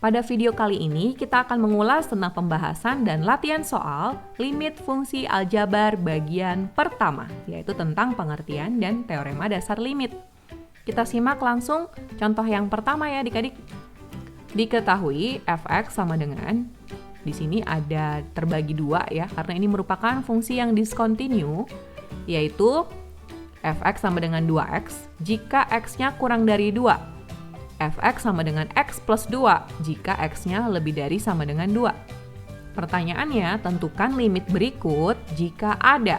Pada video kali ini, kita akan mengulas tentang pembahasan dan latihan soal limit fungsi aljabar bagian pertama, yaitu tentang pengertian dan teorema dasar limit. Kita simak langsung contoh yang pertama ya adik-adik. Diketahui fx sama dengan, di sini ada terbagi dua ya, karena ini merupakan fungsi yang diskontinu, yaitu fx sama dengan 2x jika x-nya kurang dari 2. Fx sama dengan x plus 2 jika x-nya lebih dari sama dengan 2. Pertanyaannya, tentukan limit berikut jika ada.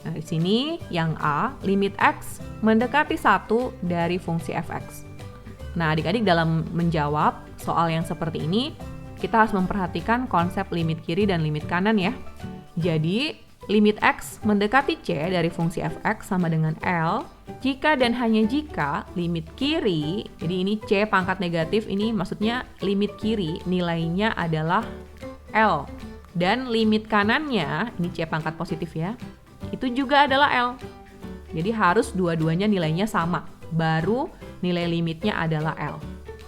Nah, di sini yang A, limit x mendekati 1 dari fungsi fx. Nah, adik-adik dalam menjawab soal yang seperti ini, kita harus memperhatikan konsep limit kiri dan limit kanan ya. Jadi, limit x mendekati c dari fungsi fx sama dengan L jika dan hanya jika limit kiri, jadi ini c pangkat negatif, ini maksudnya limit kiri nilainya adalah L. Dan limit kanannya, ini c pangkat positif ya, itu juga adalah L. Jadi harus dua-duanya nilainya sama, baru nilai limitnya adalah L.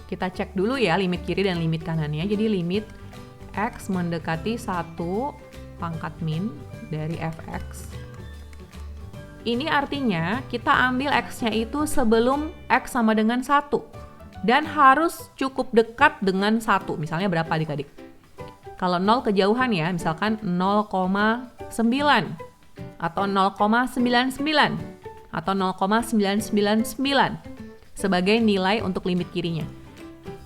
Kita cek dulu ya limit kiri dan limit kanannya. Jadi limit x mendekati 1 pangkat min dari fx. Ini artinya kita ambil x-nya itu sebelum x sama dengan 1. Dan harus cukup dekat dengan 1. Misalnya berapa adik-adik? Kalau 0 kejauhan ya, misalkan 0,9 atau 0,99 atau 0,999 sebagai nilai untuk limit kirinya.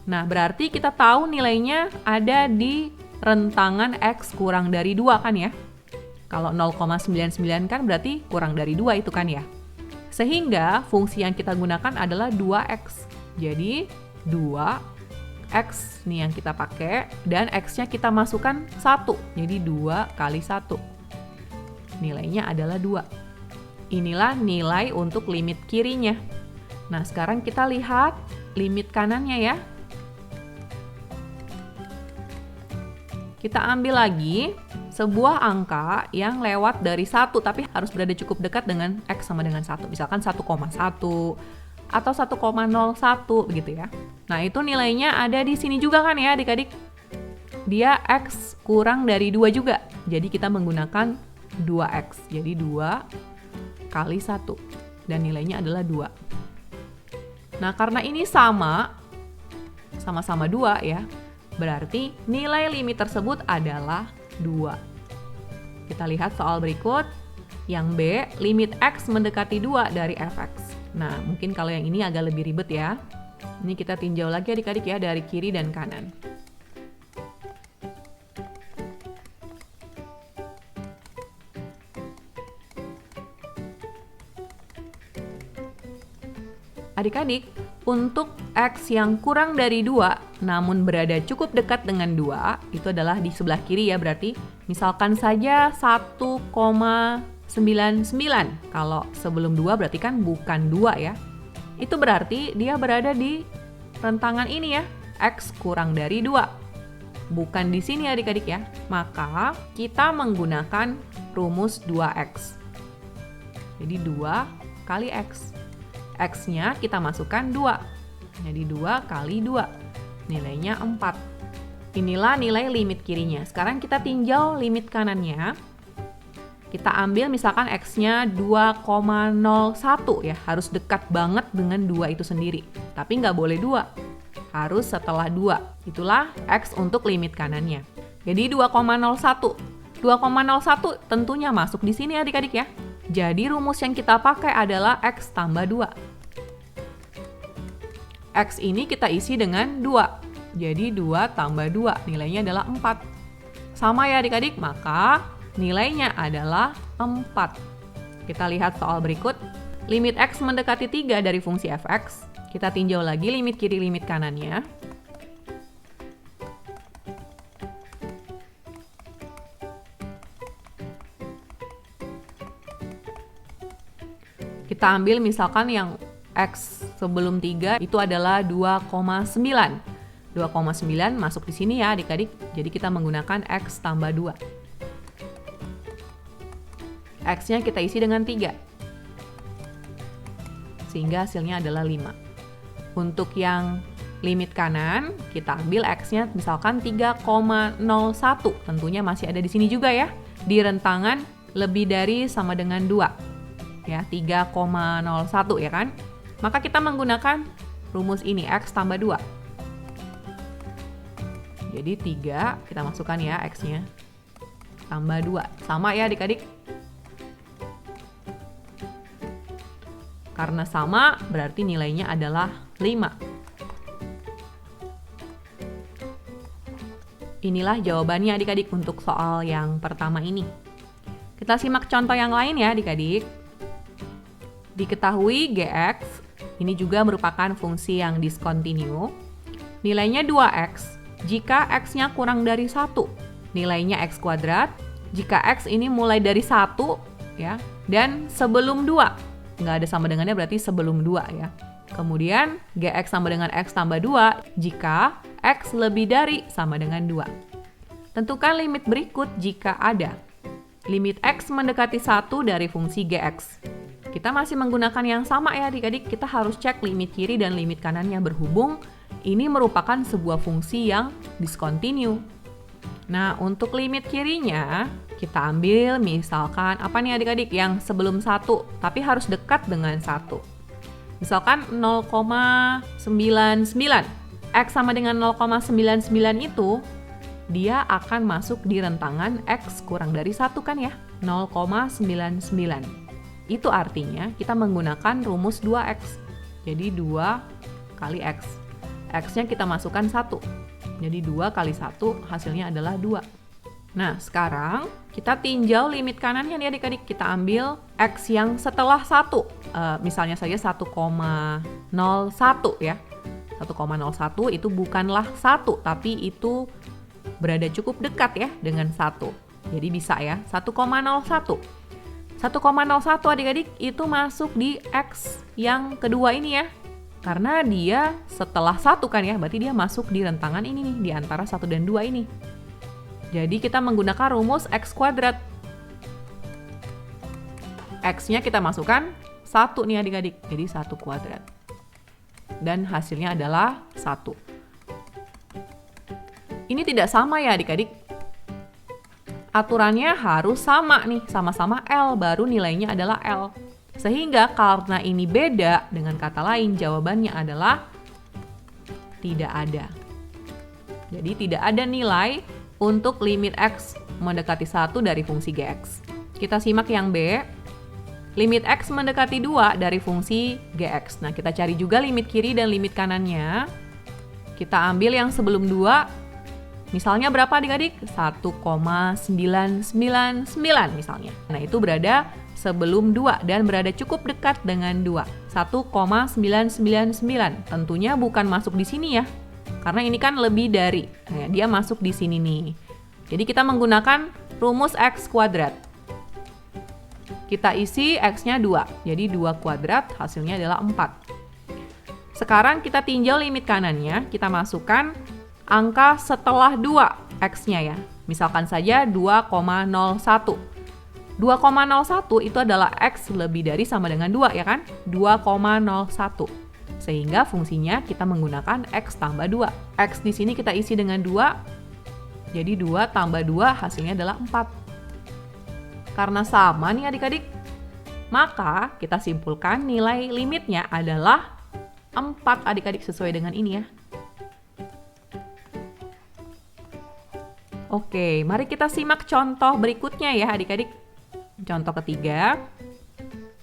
Nah, berarti kita tahu nilainya ada di rentangan x kurang dari 2 kan ya? Kalau 0,99 kan berarti kurang dari 2 itu kan ya? Sehingga fungsi yang kita gunakan adalah 2x. Jadi 2x nih yang kita pakai, dan x-nya kita masukkan 1. Jadi 2 kali 1. Nilainya adalah 2. Inilah nilai untuk limit kirinya. Nah, sekarang kita lihat limit kanannya ya. Kita ambil lagi sebuah angka yang lewat dari 1 tapi harus berada cukup dekat dengan x sama dengan 1. Misalkan 1,1 atau 1,01 begitu ya. Nah, itu nilainya ada di sini juga kan ya adik-adik. Dia x kurang dari 2 juga. Jadi kita menggunakan 2x. Jadi 2 kali 1. Dan nilainya adalah 2. Nah, karena ini sama-sama 2 ya. Berarti nilai limit tersebut adalah 2. Kita lihat soal berikut. Yang B, limit x mendekati 2 dari fx. Nah, mungkin kalau yang ini agak lebih ribet ya. Ini kita tinjau lagi adik-adik ya dari kiri dan kanan. Adik-adik, untuk x yang kurang dari 2 namun berada cukup dekat dengan 2, itu adalah di sebelah kiri ya berarti. Misalkan saja 1,99. Kalau sebelum 2 berarti kan bukan 2 ya. Itu berarti dia berada di rentangan ini ya, x kurang dari 2. Bukan di sini adik-adik ya. Maka kita menggunakan rumus 2x. Jadi 2 kali x. X-nya kita masukkan 2. Jadi 2 kali 2. Nilainya 4. Inilah nilai limit kirinya. Sekarang kita tinjau limit kanannya. Kita ambil misalkan X-nya 2,01 ya. Harus dekat banget dengan 2 itu sendiri. Tapi nggak boleh 2. Harus setelah 2. Itulah X untuk limit kanannya. Jadi 2,01. 2,01 tentunya masuk di sini adik-adik ya. Jadi rumus yang kita pakai adalah X tambah 2. X ini kita isi dengan 2. Jadi 2 tambah 2, nilainya adalah 4. Sama ya adik-adik, maka nilainya adalah 4. Kita lihat soal berikut. Limit X mendekati 3 dari fungsi fx. Kita tinjau lagi limit kiri, limit kanannya. Kita ambil misalkan yang X sebelum 3 itu adalah 2,9. 2,9 masuk di sini ya adik-adik. Jadi kita menggunakan X tambah 2. X-nya kita isi dengan 3. Sehingga hasilnya adalah 5. Untuk yang limit kanan, kita ambil X-nya misalkan 3,01. Tentunya masih ada di sini juga ya, di rentangan lebih dari sama dengan 2. Ya, 3,01 ya kan? Maka kita menggunakan rumus ini, X tambah 2. Jadi 3, kita masukkan ya X-nya. Tambah 2. Sama ya adik-adik? Karena sama, berarti nilainya adalah 5. Inilah jawabannya adik-adik untuk soal yang pertama ini. Kita simak contoh yang lain ya adik-adik. Diketahui Gx, ini juga merupakan fungsi yang diskontinu. Nilainya 2x jika x-nya kurang dari 1. Nilainya x kuadrat jika x ini mulai dari 1 ya, dan sebelum 2. Nggak ada sama dengannya, berarti sebelum 2 ya. Kemudian Gx sama dengan X tambah 2 jika X lebih dari sama dengan 2. Tentukan limit berikut jika ada. Limit X mendekati 1 dari fungsi Gx. Kita masih menggunakan yang sama ya adik-adik, kita harus cek limit kiri dan limit kanannya berhubung. Ini merupakan sebuah fungsi yang diskontinu. Nah, untuk limit kirinya, kita ambil misalkan apa nih adik-adik yang sebelum 1, tapi harus dekat dengan 1. Misalkan 0,99. X sama dengan 0,99 itu, dia akan masuk di rentangan X kurang dari 1 kan ya? 0,99. Itu artinya kita menggunakan rumus 2X. Jadi 2 kali X. X-nya kita masukkan 1. Jadi 2 kali 1 hasilnya adalah 2. Nah, sekarang kita tinjau limit kanannya nih adik-adik. Kita ambil X yang setelah 1. Misalnya saja 1,01 ya. 1,01 itu bukanlah 1, tapi itu berada cukup dekat ya dengan 1. Jadi bisa ya, 1,01. 1,01 adik-adik itu masuk di X yang kedua ini ya. Karena dia setelah 1 kan ya, berarti dia masuk di rentangan ini nih, di antara 1 dan 2 ini. Jadi kita menggunakan rumus X kuadrat. X-nya kita masukkan 1 nih adik-adik, jadi 1 kuadrat. Dan hasilnya adalah 1. Ini tidak sama ya adik-adik. Aturannya harus sama nih, sama-sama L, baru nilainya adalah L. Sehingga karena ini beda, dengan kata lain jawabannya adalah tidak ada. Jadi tidak ada nilai untuk limit X mendekati 1 dari fungsi Gx. Kita simak yang B. Limit X mendekati 2 dari fungsi Gx. Nah, kita cari juga limit kiri dan limit kanannya. Kita ambil yang sebelum 2. Misalnya berapa adik-adik? 1,999 misalnya. Nah, itu berada sebelum 2 dan berada cukup dekat dengan 2. 1,999. Tentunya bukan masuk di sini ya. Karena ini kan lebih dari. Nah, dia masuk di sini nih. Jadi kita menggunakan rumus X kuadrat. Kita isi X-nya 2. Jadi 2 kuadrat hasilnya adalah 4. Sekarang kita tinjau limit kanannya. Kita masukkan angka setelah 2 X-nya ya. Misalkan saja 2,01. 2,01 itu adalah X lebih dari sama dengan 2 ya kan? 2,01. Sehingga fungsinya kita menggunakan X tambah 2. X di sini kita isi dengan 2. Jadi 2 tambah 2 hasilnya adalah 4. Karena sama nih adik-adik, maka kita simpulkan nilai limitnya adalah 4 adik-adik sesuai dengan ini ya. Oke, mari kita simak contoh berikutnya ya adik-adik. Contoh ketiga.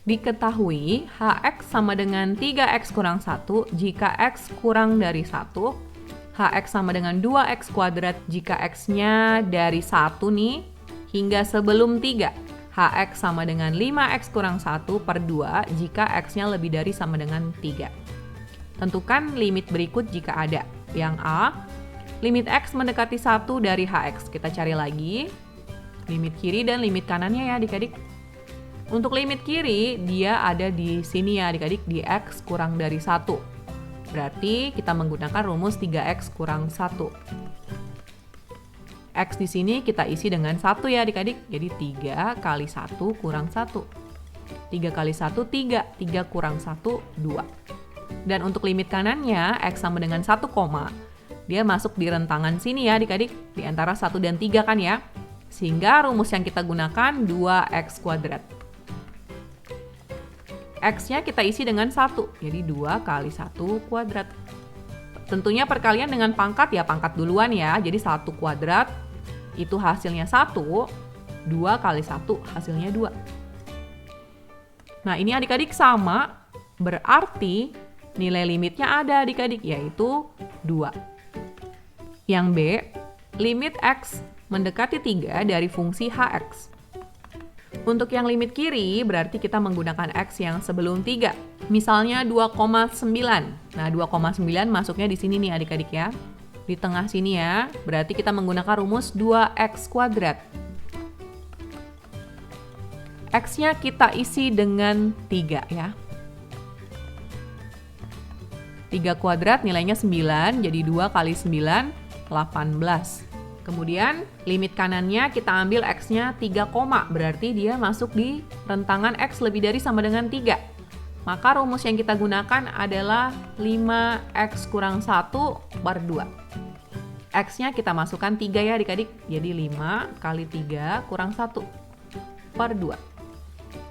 Diketahui Hx sama dengan 3x kurang 1 jika x kurang dari 1. Hx sama dengan 2x kuadrat jika x-nya dari 1 nih hingga sebelum 3. Hx sama dengan 5x kurang 1 per 2 jika x-nya lebih dari sama dengan 3. Tentukan limit berikut jika ada. Yang A, limit x mendekati 1 dari Hx. Kita cari lagi limit kiri dan limit kanannya ya adik-adik. Untuk limit kiri, dia ada di sini ya adik-adik, di X kurang dari 1. Berarti kita menggunakan rumus 3X kurang 1. X di sini kita isi dengan 1 ya adik-adik. Jadi 3 kali 1 kurang 1. 3 kali 1, 3. 3 kurang 1, 2. Dan untuk limit kanannya, X sama dengan 1, dia masuk di rentangan sini ya adik-adik, di antara 1 dan 3 kan ya. Sehingga rumus yang kita gunakan 2X kuadrat. X-nya kita isi dengan 1, jadi 2 kali 1 kuadrat. Tentunya perkalian dengan pangkat ya, pangkat duluan ya, jadi 1 kuadrat itu hasilnya 1, 2 kali 1 hasilnya 2. Nah ini adik-adik sama, berarti nilai limitnya ada adik-adik, yaitu 2. Yang B, limit X mendekati 3 dari fungsi Hx. Untuk yang limit kiri, berarti kita menggunakan X yang sebelum 3. Misalnya 2,9. Nah 2,9 masuknya di sini nih adik-adik ya. Di tengah sini ya, berarti kita menggunakan rumus 2X kuadrat. X-nya kita isi dengan 3 ya. 3 kuadrat nilainya 9, jadi 2 kali 9, 18. Kemudian limit kanannya kita ambil X-nya 3, berarti dia masuk di rentangan X lebih dari sama dengan 3. Maka rumus yang kita gunakan adalah 5X kurang 1 per 2. X-nya kita masukkan 3 ya adik-adik, jadi 5 kali 3 kurang 1 per 2.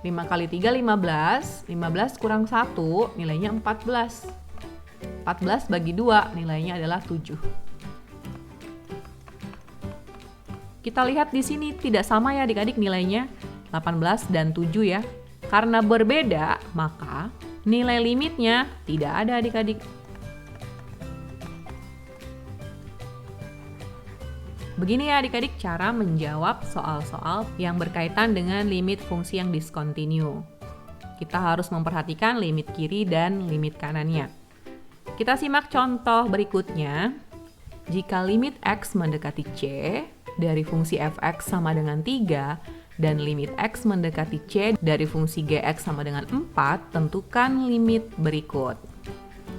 5 kali 3, 15. 15 kurang 1, nilainya 14. 14 bagi 2, nilainya adalah 7. Kita lihat di sini tidak sama ya adik-adik nilainya, 18 dan 7 ya. Karena berbeda, maka nilai limitnya tidak ada adik-adik. Begini ya adik-adik cara menjawab soal-soal yang berkaitan dengan limit fungsi yang discontinue. Kita harus memperhatikan limit kiri dan limit kanannya. Kita simak contoh berikutnya. Jika limit X mendekati C dari fungsi fx sama dengan 3 dan limit X mendekati C dari fungsi gx sama dengan 4, tentukan limit berikut.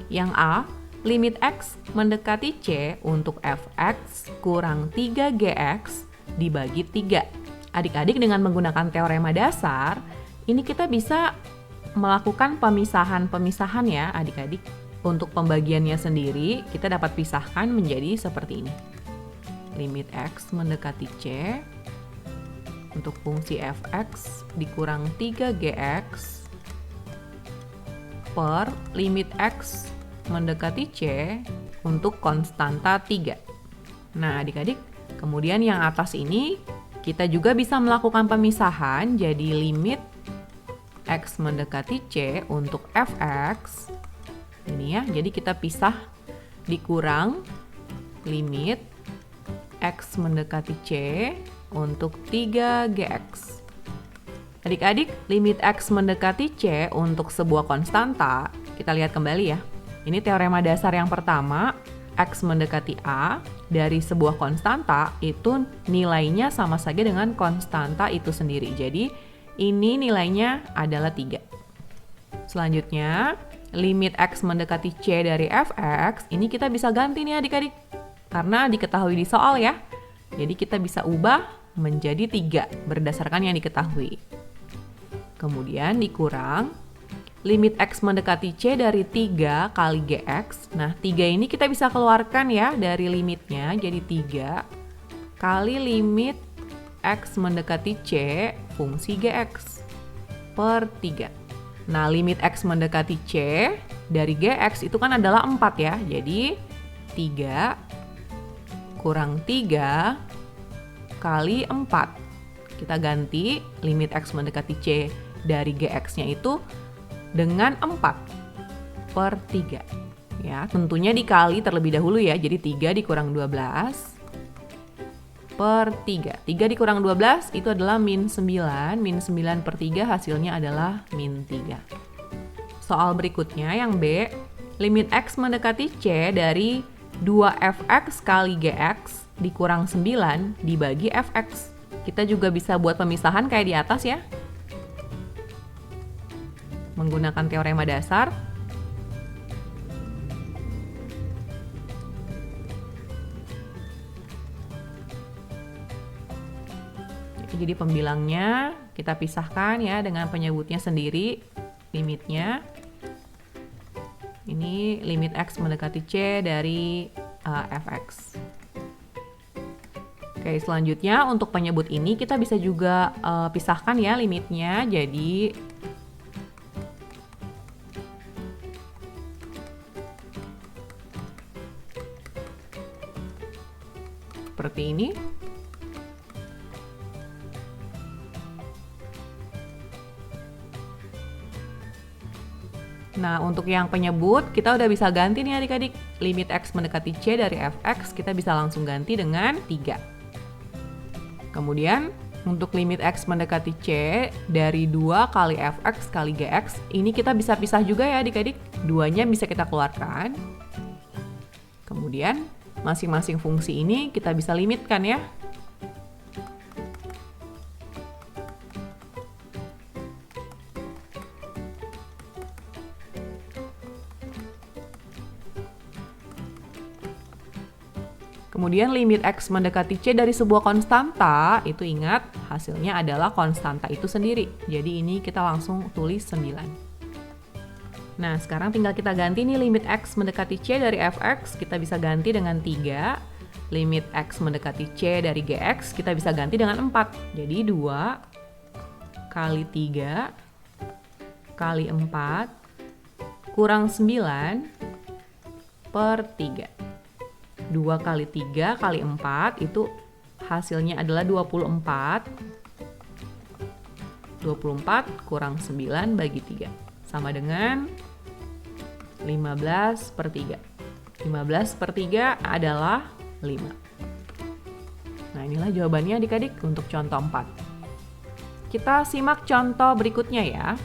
Yang A, limit X mendekati C untuk fx kurang 3gx dibagi 3. Adik-adik dengan menggunakan teorema dasar, ini kita bisa melakukan pemisahan-pemisahan ya adik-adik. Untuk pembagiannya sendiri, kita dapat pisahkan menjadi seperti ini. Limit X mendekati C untuk fungsi fx dikurang 3gx per limit X mendekati C untuk konstanta 3. Nah adik-adik, kemudian yang atas ini kita juga bisa melakukan pemisahan jadi limit X mendekati C untuk fx. Ini ya, jadi kita pisah dikurang limit X mendekati C untuk 3gx. Adik-adik, limit X mendekati C untuk sebuah konstanta, kita lihat kembali ya. Ini teorema dasar yang pertama, X mendekati A dari sebuah konstanta itu nilainya sama saja dengan konstanta itu sendiri. Jadi ini nilainya adalah 3. Selanjutnya, limit X mendekati C dari fx, ini kita bisa ganti nih adik-adik. Karena diketahui di soal ya. Jadi kita bisa ubah menjadi 3 berdasarkan yang diketahui. Kemudian dikurang limit X mendekati C dari 3 kali gx. Nah 3 ini kita bisa keluarkan ya dari limitnya. Jadi 3 kali limit X mendekati C fungsi gx per 3. Nah, limit X mendekati C dari Gx itu kan adalah 4 ya. Jadi 3 kurang 3 kali 4. Kita ganti limit X mendekati C dari Gx-nya itu dengan 4 per 3. Ya, tentunya dikali terlebih dahulu ya. Jadi 3 dikurang 12 per 3. 3 dikurang 12 itu adalah min 9. Min 9 per 3 hasilnya adalah min 3. Soal berikutnya yang B, limit X mendekati C dari 2fx kali gx dikurang 9 dibagi fx. Kita juga bisa buat pemisahan kayak di atas ya. Menggunakan teorema dasar. Jadi pembilangnya kita pisahkan ya dengan penyebutnya sendiri, limitnya. Ini Ini limit X mendekati C dari fx. Oke, selanjutnya untuk penyebut ini kita bisa juga pisahkan ya limitnya. Jadi seperti ini. Nah, untuk yang penyebut, kita udah bisa ganti nih adik-adik. Limit X mendekati C dari fx, kita bisa langsung ganti dengan 3. Kemudian, untuk limit X mendekati C dari 2 kali fx kali gx, ini kita bisa pisah juga ya adik-adik. Duanya bisa kita keluarkan. Kemudian, masing-masing fungsi ini kita bisa limitkan ya. Kemudian limit X mendekati C dari sebuah konstanta, itu ingat hasilnya adalah konstanta itu sendiri. Jadi ini kita langsung tulis 9. Nah, sekarang tinggal kita ganti nih limit X mendekati C dari fx, kita bisa ganti dengan 3. Limit X mendekati C dari gx, kita bisa ganti dengan 4. Jadi 2 kali 3 kali 4 kurang 9 per 3. 2 kali 3 kali 4 itu hasilnya adalah 24. 24 kurang 9 bagi 3. Sama dengan 15 per 3. 15 per 3 adalah 5. Nah, inilah jawabannya adik-adik untuk contoh 4. Kita simak contoh berikutnya ya.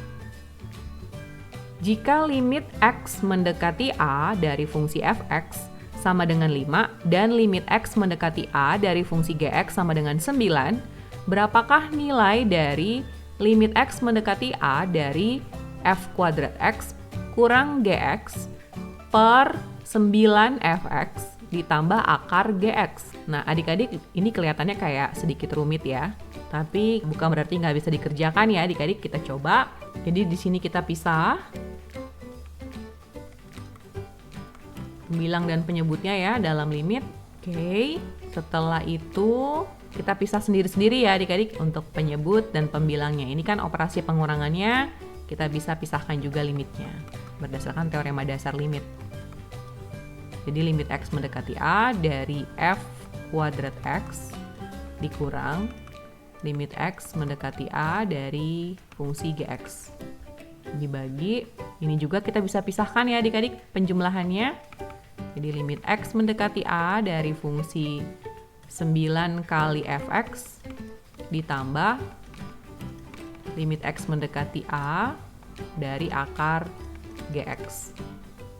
Jika limit X mendekati A dari fungsi fx sama dengan 5 dan limit X mendekati A dari fungsi gx sama dengan 9, berapakah nilai dari limit X mendekati A dari f kuadrat X kurang gx per 9fx ditambah akar gx. Nah, adik-adik ini kelihatannya kayak sedikit rumit ya. Tapi bukan berarti nggak bisa dikerjakan ya adik-adik, kita coba. Jadi di sini kita pisah pembilang dan penyebutnya ya dalam limit. Oke, setelah itu kita pisah sendiri-sendiri ya adik-adik untuk penyebut dan pembilangnya. Ini kan operasi pengurangannya, kita bisa pisahkan juga limitnya berdasarkan teorema dasar limit. Jadi limit X mendekati A dari f kuadrat X dikurang limit X mendekati A dari fungsi gx dibagi. Ini juga kita bisa pisahkan ya adik-adik penjumlahannya. Jadi limit X mendekati A dari fungsi 9 kali fx ditambah limit X mendekati A dari akar gx.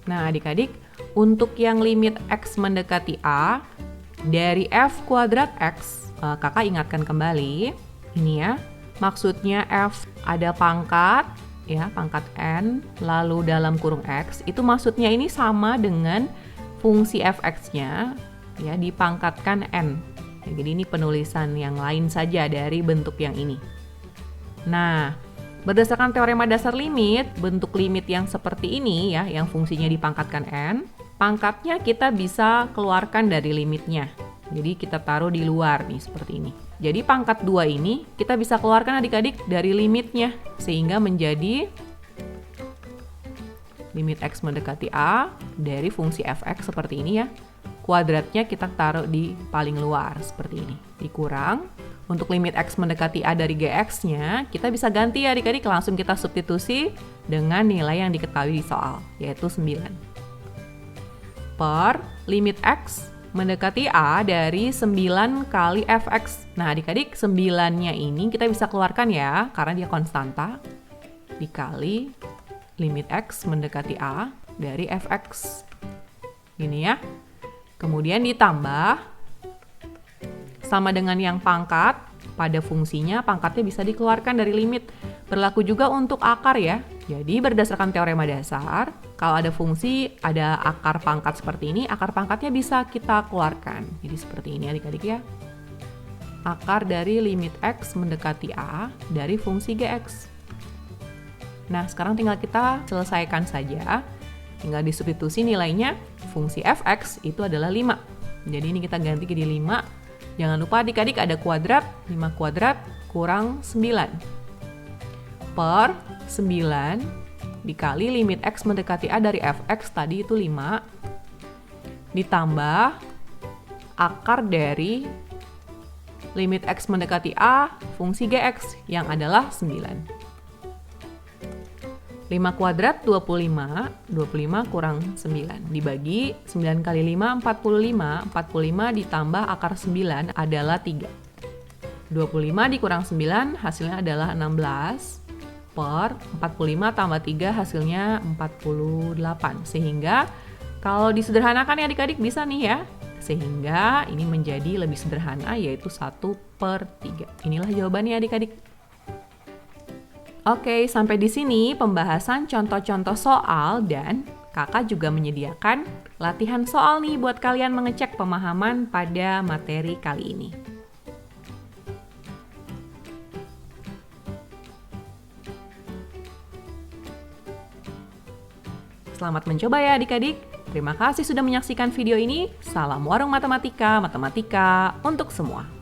Nah adik-adik, untuk yang limit X mendekati A dari f kuadrat X, kakak ingatkan kembali, ini ya, maksudnya f ada pangkat, ya pangkat n, lalu dalam kurung X, itu maksudnya ini sama dengan fungsi fx-nya ya dipangkatkan n. Ya, jadi ini penulisan yang lain saja dari bentuk yang ini. Nah, berdasarkan teorema dasar limit, bentuk limit yang seperti ini ya, yang fungsinya dipangkatkan n, pangkatnya kita bisa keluarkan dari limitnya. Jadi kita taruh di luar nih seperti ini. Jadi pangkat 2 ini kita bisa keluarkan adik-adik dari limitnya sehingga menjadi limit X mendekati A dari fungsi fx seperti ini ya. Kuadratnya kita taruh di paling luar seperti ini. Dikurang. Untuk limit X mendekati A dari gx-nya, kita bisa ganti ya adik-adik, langsung kita substitusi dengan nilai yang diketahui di soal, yaitu 9. Per limit X mendekati A dari 9 kali fx. Nah adik-adik, 9-nya ini kita bisa keluarkan ya, karena dia konstanta, dikali limit X mendekati A dari fx. Gini ya. Kemudian ditambah sama dengan yang pangkat, pada fungsinya pangkatnya bisa dikeluarkan dari limit. Berlaku juga untuk akar ya. Jadi berdasarkan teorema dasar, kalau ada fungsi, ada akar pangkat seperti ini, akar pangkatnya bisa kita keluarkan. Jadi seperti ini adik-adik ya. Akar dari limit X mendekati A dari fungsi gx. Nah, sekarang tinggal kita selesaikan saja. tinggal disubstitusi nilainya, fungsi fx itu adalah 5. Jadi ini kita ganti jadi 5. Jangan lupa adik-adik ada kuadrat, 5 kuadrat kurang 9. Per 9 dikali limit x mendekati a dari fx tadi itu 5. Ditambah akar dari limit x mendekati a fungsi gx yang adalah 9. 5 kuadrat 25, 25 kurang 9. Dibagi 9 kali 5, 45. 45 ditambah akar 9 adalah 3. 25 dikurang 9 hasilnya adalah 16. Per 45 tambah 3 hasilnya 48. Sehingga kalau disederhanakan ya adik-adik bisa nih ya. Sehingga ini menjadi lebih sederhana yaitu 1/3. Inilah jawabannya adik-adik. Oke, sampai di sini pembahasan contoh-contoh soal dan kakak juga menyediakan latihan soal nih buat kalian mengecek pemahaman pada materi kali ini. Selamat mencoba ya adik-adik. Terima kasih sudah menyaksikan video ini. Salam warung matematika, matematika untuk semua.